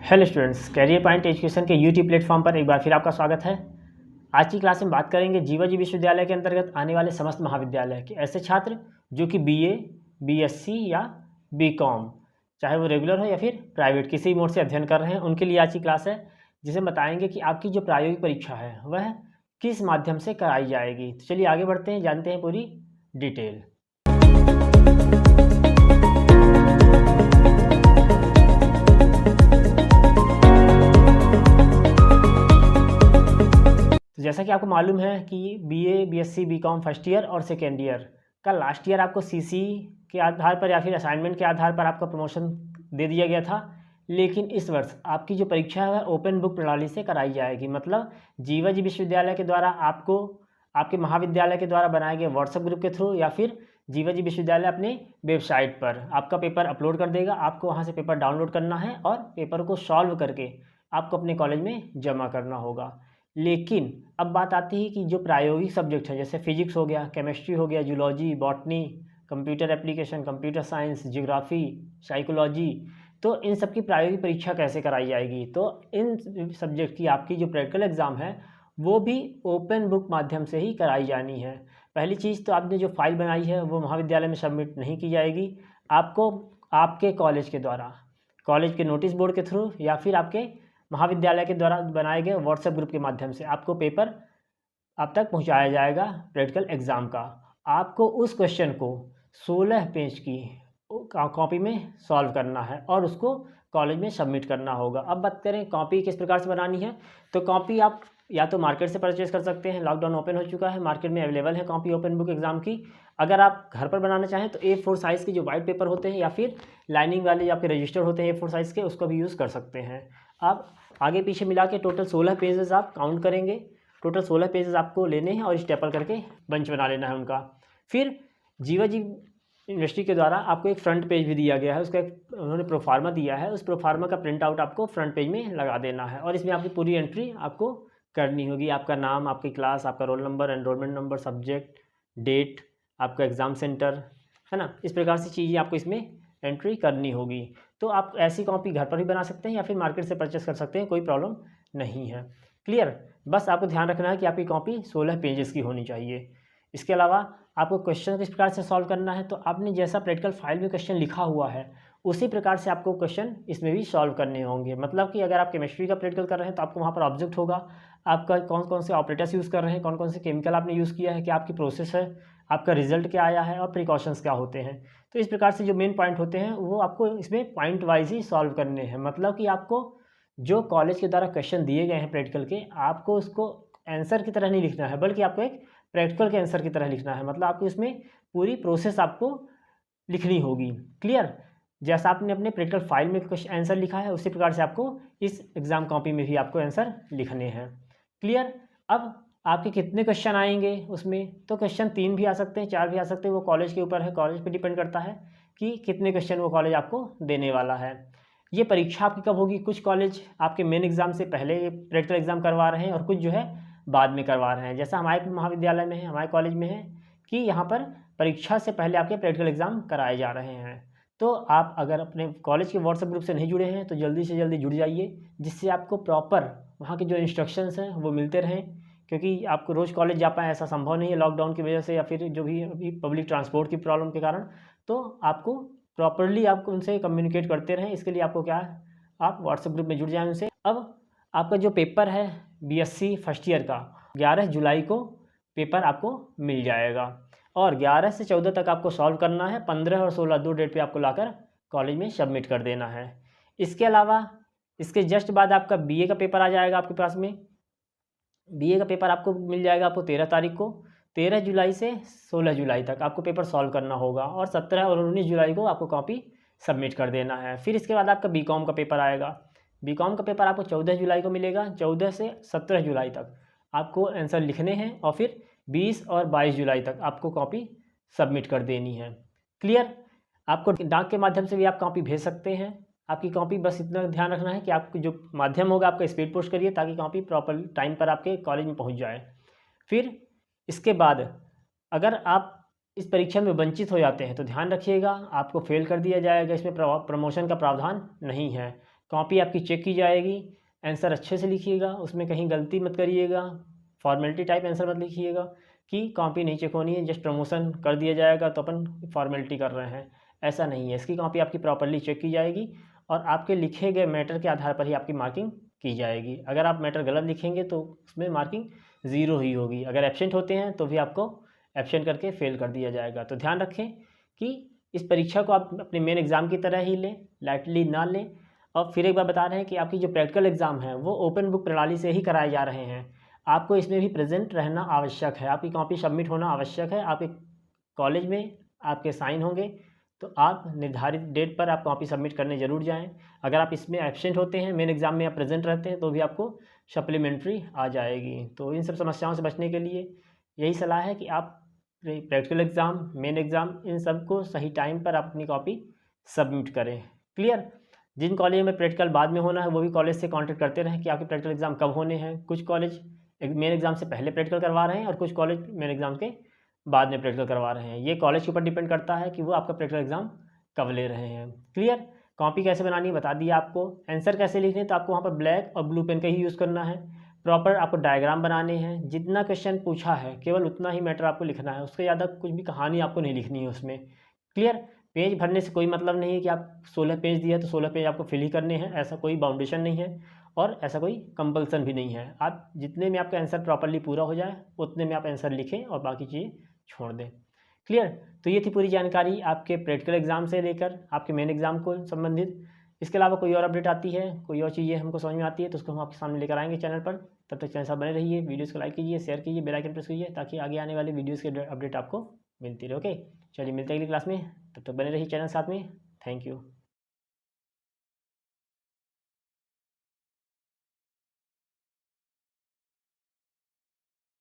Hello students, Career Point Education के YouTube platform पर एक बार फिर आपका स्वागत है। आज की क्लास में बात करेंगे जीवाजी विश्वविद्यालय के अंतर्गत आने वाले समस्त महाविद्यालय के ऐसे छात्र जो कि बीए, बीएससी या बीकॉम, चाहे वो रेगुलर हो या फिर प्राइवेट, किसी मोड से अध्ययन कर रहे हैं, उनके लिए आज की क्लास है, जिसे बताएंगे कि आपकी जो प्रायोगिक परीक्षा है वह किस माध्यम से कराई जाएगी। तो चलिए आगे बढ़ते हैं, जानते हैं पूरी डिटेल। तो जैसा कि आपको मालूम है कि BA, BSc, BCom first year और सेकेंड ईयर का लास्ट ईयर आपको सीसी के आधार पर या फिर असाइनमेंट के आधार पर आपका प्रमोशन दे दिया गया था। लेकिन इस वर्ष आपकी जो परीक्षा है वह ओपन बुक प्रणाली से कराई जाएगी। मतलब जीवाजी विश्वविद्यालय के द्वारा आपको आपके महाविद्यालय के द्वारा बनाए गए व्हाट्सएप ग्रुप के थ्रू या फिर जीवाजी विश्वविद्यालय अपने वेबसाइट पर आपका पेपर अपलोड कर देगा। आपको वहाँ से पेपर डाउनलोड करना है और पेपर को सॉल्व करके आपको अपने कॉलेज में जमा करना होगा। लेकिन अब बात आती है कि जो प्रायोगिक सब्जेक्ट है, जैसे फिजिक्स हो गया, केमिस्ट्री हो गया, zoology, botany, computer application, computer science, geography, psychology, तो इन सब की प्रायोगिक परीक्षा कैसे कराई जाएगी। तो इन सब्जेक्ट की आपकी जो प्रैक्टिकल एग्ज़ाम है वो भी ओपन बुक माध्यम से ही कराई जानी है। पहली चीज़ तो आपने जो फाइल बनाई है वो महाविद्यालय में सबमिट नहीं की जाएगी। आपको आपके कॉलेज के द्वारा, कॉलेज के नोटिस बोर्ड के थ्रू या फिर आपके महाविद्यालय के द्वारा बनाए गए व्हाट्सएप ग्रुप के माध्यम से आपको पेपर आप तक पहुंचाया जाएगा प्रैक्टिकल एग्ज़ाम का। आपको उस क्वेश्चन को 16 पेज की कॉपी में सॉल्व करना है और उसको कॉलेज में सबमिट करना होगा। अब बात करें कॉपी किस प्रकार से बनानी है, तो कॉपी आप या तो मार्केट से परचेज़ कर सकते हैं। लॉकडाउन ओपन हो चुका है, मार्केट में अवेलेबल है कॉपी ओपन बुक एग्ज़ाम की। अगर आप घर पर बनाना चाहें तो A4 साइज़ के जो वाइट पेपर होते हैं या फिर लाइनिंग वाले जो आपके रजिस्टर होते हैं A4 साइज़ के, उसको भी यूज़ कर सकते हैं। आप आगे पीछे मिला के टोटल 16 पेजेस आप काउंट करेंगे। टोटल 16 पेजेस आपको लेने हैं और स्टेपल करके बंच बना लेना है उनका। फिर जीवाजी यूनिवर्सिटी के द्वारा आपको एक फ्रंट पेज भी दिया गया है, उसका एक उन्होंने प्रोफार्मा दिया है, उस प्रोफार्मा का प्रिंट आउट आपको फ्रंट पेज में लगा देना है और इसमें आपकी पूरी एंट्री आपको करनी होगी। आपका नाम, आपकी क्लास, आपका roll number, enrolment number, subject, date, आपका एग्ज़ाम सेंटर, है ना। इस प्रकार से चीज़ें आपको इसमें एंट्री करनी होगी। तो आप ऐसी कॉपी घर पर भी बना सकते हैं या फिर मार्केट से परचेस कर सकते हैं, कोई प्रॉब्लम नहीं है। क्लियर। बस आपको ध्यान रखना है कि आपकी कॉपी 16 पेजेस की होनी चाहिए। इसके अलावा आपको क्वेश्चन किस प्रकार से सॉल्व करना है, तो आपने जैसा प्रैक्टिकल फाइल में क्वेश्चन लिखा हुआ है उसी प्रकार से आपको क्वेश्चन इसमें भी सॉल्व करने होंगे। मतलब कि अगर आप केमिस्ट्री का प्रैक्टिकल कर रहे हैं तो आपको वहाँ पर ऑब्जेक्ट होगा, आपका कौन कौन से ऑपरेटर्स यूज़ कर रहे हैं, कौन कौन से केमिकल आपने यूज़ किया है, क्या आपकी प्रोसेस है, आपका रिजल्ट क्या आया है और प्रिकॉशंस क्या होते हैं। तो इस प्रकार से जो मेन पॉइंट होते हैं वो आपको इसमें पॉइंट वाइज ही सॉल्व करने हैं। मतलब कि आपको जो कॉलेज के द्वारा क्वेश्चन दिए गए हैं प्रैक्टिकल के, आपको उसको आंसर की तरह नहीं लिखना है, बल्कि आपको एक प्रैक्टिकल के आंसर की तरह लिखना है। मतलब आपको इसमें पूरी प्रोसेस आपको लिखनी होगी। क्लियर। जैसा आपने अपने प्रैक्टिकल फाइल में क्वेश्चन आंसर लिखा है उसी प्रकार से आपको इस एग्ज़ाम कॉपी में भी आपको आंसर लिखने हैं। क्लियर। अब आपके कितने क्वेश्चन आएंगे उसमें, तो क्वेश्चन 3 भी आ सकते हैं, 4 भी आ सकते हैं, वो कॉलेज के ऊपर है, कॉलेज पे डिपेंड करता है कि कितने क्वेश्चन वो कॉलेज आपको देने वाला है। ये परीक्षा आपकी कब होगी, कुछ कॉलेज आपके मेन एग्ज़ाम से पहले प्रैक्टिकल एग्ज़ाम करवा रहे हैं और कुछ जो है बाद में करवा रहे हैं। जैसा हमारे महाविद्यालय में है, हमारे कॉलेज में है कि यहाँ पर परीक्षा से पहले आपके प्रैक्टिकल एग्ज़ाम कराए जा रहे हैं। तो आप अगर अपने कॉलेज के व्हाट्सएप ग्रुप से नहीं जुड़े हैं तो जल्दी से जल्दी जुड़ जाइए, जिससे आपको प्रॉपर वहाँ के जो इंस्ट्रक्शंस हैं वो मिलते रहें। क्योंकि आपको रोज़ कॉलेज जा पाएँ ऐसा संभव नहीं है लॉकडाउन की वजह से या फिर जो भी अभी पब्लिक ट्रांसपोर्ट की प्रॉब्लम के कारण। तो आपको प्रॉपरली आपको उनसे कम्युनिकेट करते रहें। इसके लिए आपको क्या है, आप व्हाट्सएप ग्रुप में जुड़ जाएँ उनसे। अब आपका जो पेपर है बीएससी फर्स्ट ईयर का 11 जुलाई को पेपर आपको मिल जाएगा और 11 से 14 तक आपको सॉल्व करना है। 15 और 16 दो डेट पे आपको लाकर कॉलेज में सबमिट कर देना है। इसके अलावा इसके जस्ट बाद आपका बीए का पेपर आ जाएगा आपके पास में। बीए का पेपर आपको मिल जाएगा आपको 13 तारीख को। 13 जुलाई से 16 जुलाई तक आपको पेपर सॉल्व करना होगा और 17 और 19 जुलाई को आपको कॉपी सबमिट कर देना है। फिर इसके बाद आपका बीकॉम का पेपर आएगा। बीकॉम का पेपर आपको 14 जुलाई को मिलेगा। 14 से 17 जुलाई तक आपको आंसर लिखने हैं और फिर 20 और 22 जुलाई तक आपको कॉपी सबमिट कर देनी है। क्लियर। आपको डाक के माध्यम से भी आप कॉपी भेज सकते हैं। आपकी कॉपी बस इतना ध्यान रखना है कि आपको जो माध्यम होगा आपका स्पीड पोस्ट करिए ताकि कॉपी प्रॉपर टाइम पर आपके कॉलेज में पहुंच जाए। फिर इसके बाद अगर आप इस परीक्षा में वंचित हो जाते हैं तो ध्यान रखिएगा, आपको फेल कर दिया जाएगा। इसमें प्रमोशन का प्रावधान नहीं है। कॉपी आपकी चेक की जाएगी, आंसर अच्छे से लिखिएगा, उसमें कहीं गलती मत करिएगा, फॉर्मेलिटी टाइप आंसर मत लिखिएगा कि कॉपी नहीं चेक होनी है, जस्ट प्रमोशन कर दिया जाएगा तो अपन फॉर्मेलिटी कर रहे हैं, ऐसा नहीं है। इसकी कॉपी आपकी प्रॉपर्ली चेक की जाएगी और आपके लिखे गए मैटर के आधार पर ही आपकी मार्किंग की जाएगी। अगर आप मैटर गलत लिखेंगे तो उसमें मार्किंग ज़ीरो ही होगी। अगर एब्सेंट होते हैं तो भी आपको एब्सेंट करके फेल कर दिया जाएगा। तो ध्यान रखें कि इस परीक्षा को आप अपने मेन एग्ज़ाम की तरह ही लें, लाइटली ना लें। और फिर एक बार बता रहे हैं कि आपकी जो प्रैक्टिकल एग्ज़ाम है वो ओपन बुक प्रणाली से ही कराए जा रहे हैं। आपको इसमें भी प्रेजेंट रहना आवश्यक है, आपकी कॉपी सबमिट होना आवश्यक है। आपके कॉलेज में आपके साइन होंगे तो आप निर्धारित डेट पर आप कॉपी सबमिट करने ज़रूर जाएं। अगर आप इसमें एब्सेंट होते हैं, मेन एग्ज़ाम में आप प्रेजेंट रहते हैं, तो भी आपको सप्लीमेंट्री आ जाएगी। तो इन सब समस्याओं से बचने के लिए यही सलाह है कि आप प्रैक्टिकल एग्ज़ाम, मेन एग्ज़ाम, इन सब को सही टाइम पर आप अपनी कॉपी सबमिट करें। क्लियर? जिन कॉलेज में प्रैक्टिकल बाद में होना है वो भी कॉलेज से कॉन्टेक्ट करते रहें कि आपके प्रैक्टिकल एग्ज़ाम कब होने हैं। कुछ कॉलेज मेन एग्ज़ाम से पहले प्रैक्टिकल करवा रहे हैं और कुछ कॉलेज मेन एग्ज़ाम के बाद में प्रैक्टिकल करवा रहे हैं। ये कॉलेज के ऊपर डिपेंड करता है कि वो आपका प्रैक्टिकल एग्ज़ाम कब ले रहे हैं। क्लियर? कॉपी कैसे बनानी है बता दिया आपको। आंसर कैसे लिखने तो आपको वहाँ पर ब्लैक और ब्लू पेन का ही यूज़ करना है। प्रॉपर आपको डायग्राम बनाने हैं। जितना क्वेश्चन पूछा है केवल उतना ही मैटर आपको लिखना है, उससे ज़्यादा कुछ भी कहानी आपको नहीं लिखनी है उसमें। क्लियर? पेज भरने से कोई मतलब नहीं है कि आप 16 पेज दिया तो 16 पेज आपको फिल ही करने हैं, ऐसा कोई बाउंडेशन नहीं है और ऐसा कोई कंपल्सन भी नहीं है। आप जितने में आपका आंसर प्रॉपर्ली पूरा हो जाए उतने में आप आंसर लिखें और बाकी चीज़ें छोड़ दें। क्लियर? तो ये थी पूरी जानकारी आपके प्रैक्टिकल एग्ज़ाम से लेकर आपके मेन एग्ज़ाम को संबंधित। इसके अलावा कोई और अपडेट आती है, कोई और चीज़ें हमको समझ में आती है तो उसको हम आपके सामने लेकर आएंगे चैनल पर। तब तक चैनल साथ बने रहिए, वीडियोज़ को लाइक कीजिए, शेयर कीजिए, बेल आइकन प्रेस कीजिए ताकि आगे आने वाले वीडियोज़ के अपडेट आपको मिलती रहे। ओके, चलिए मिलते हैं अगली क्लास में, तब तक बने रहिए चैनल साथ में। Thank you.